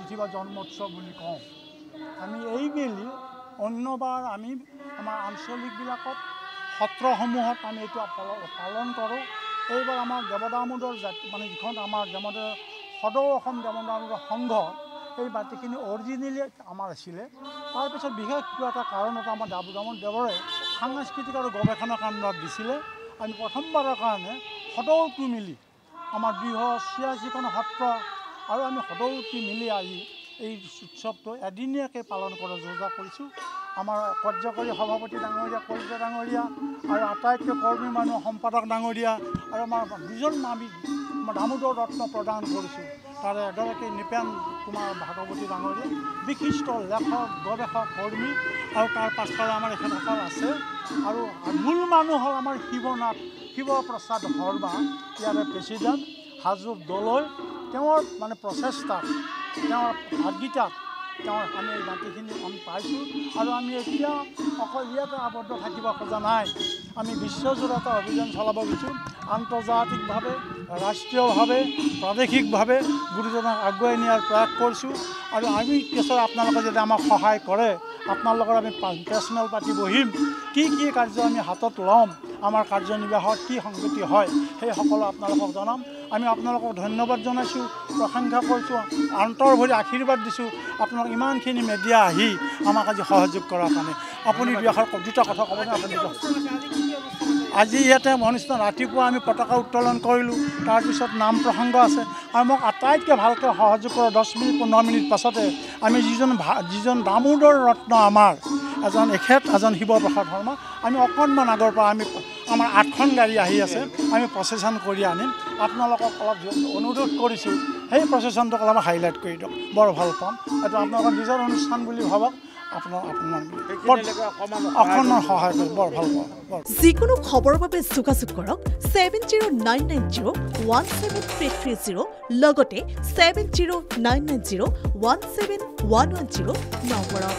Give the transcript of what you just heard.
তিথি বা জন্মোৎসৱ বুলি কওঁ। আমি এই মেলি অন্যবাৰ আমি আমাৰ আঞ্চলিকবিলাকত সত্ৰসমূহত আমি এইটো পালন কৰোঁ। এইবাৰ আমাৰ দেৱদামোদৰ মানে যিখন আমাৰ দেৱদামোদৰ সদৌ অসম দেৱদামোদৰ সংঘ এই বাতিখিনি অৰিজিনেলি আমাৰ আছিলে। তাৰপিছত বিশেষ কিবা এটা কাৰণত আমাৰ দেৱৰে সাংস্কৃতিক আৰু গৱেষণা কেন্দ্ৰত দিছিলে। আমি প্ৰথমবাৰৰ কাৰণে সদৌটো মিলি আমাৰ 286খন সত্ৰ আৰু আমি সদৌটি মিলি আজি এই উৎসৱটো এদিনীয়াকৈ পালন কৰাৰ যোজনা কৰিছোঁ। আমাৰ কাৰ্যকৰী সভাপতি ডাঙৰীয়া কলিতা ডাঙৰীয়া আৰু আটাইতকৈ কৰ্মী মানুহ সম্পাদক ডাঙৰীয়া আৰু আমাৰ দুজন আমি দামোদৰ ৰত্ন প্ৰদান কৰিছোঁ। তাৰে এগৰাকী নৃপেন কুমাৰ ভাগৱতী ডাঙৰীয়া বিশিষ্ট লেখক গৱেষক কৰ্মী আৰু তাৰ পাছফালে আমাৰ এখেতসকল আছে। আৰু মূল মানুহ হ'ল আমাৰ শিৱপ্ৰসাদ শৰ্মা, ইয়াৰে প্ৰেচিডেণ্ট হাজোব দলৈ। তেওঁৰ মানে প্ৰচেষ্টাত তেওঁৰ ভাতগীতাত আমি এই মাটিখিনি আমি পাইছোঁ। আৰু আমি এতিয়া অকল ইয়াতে আবদ্ধ থাকিব খোজা নাই। আমি বিশ্বজোৰা এটা অভিযান চলাব গৈছোঁ। আন্তৰ্জাতিকভাৱে ৰাষ্ট্ৰীয়ভাৱে প্ৰাদেশিকভাৱে গুৰুজনক আগুৱাই নিয়াৰ প্ৰয়াস কৰিছোঁ। আৰু আমি পিছত আপোনালোকে যদি আমাক সহায় কৰে, আপোনালোকৰ আমি পেচমেল পাতি বহিম, কি কাৰ্য আমি হাতত ল'ম, আমাৰ কাৰ্যনিৰ্বাহত কি সংগতি হয় সেই সকলো আপোনালোকক জনাম। আমি আপোনালোকক ধন্যবাদ জনাইছোঁ, প্ৰশংসা কৰিছোঁ, অন্তৰ ভৰি আশীৰ্বাদ দিছোঁ আপোনালোক ইমানখিনি মেডিয়া আহি আমাক আজি সহযোগ কৰাৰ কাৰণে। আপুনি দুটা কথা ক'বনে? আপুনি আজি ইয়াতে অনুষ্ঠান ৰাতিপুৱা আমি পতাকা উত্তোলন কৰিলোঁ, তাৰপিছত নাম প্ৰসংগ আছে। আৰু মোক আটাইতকৈ ভালকৈ সহযোগ কৰা 10 মিনিট 15 মিনিট পাছতে আমি যিজন দামোদৰ ৰত্ন আমাৰ এজন শিৱপ্ৰসাদ শৰ্মা, আমি অকণমান আগৰ পৰা আমাৰ 8খন গাড়ী আহি আছে, আমি প্ৰচেশ্যন কৰি আনিম। আপোনালোকক অলপ অনুৰোধ কৰিছোঁ সেই প্ৰচেশ্যনটোক অলপ হাইলাইট কৰি দিয়ক, বৰ ভাল পাম। এইটো আপোনালোকৰ নিজৰ অনুষ্ঠান বুলি ভাবক, অকণমান সহায় কৰি বৰ ভাল পাওঁ। যিকোনো খবৰৰ বাবে যোগাযোগ কৰক 7099017330 লগতে 7099017110 নম্বৰত।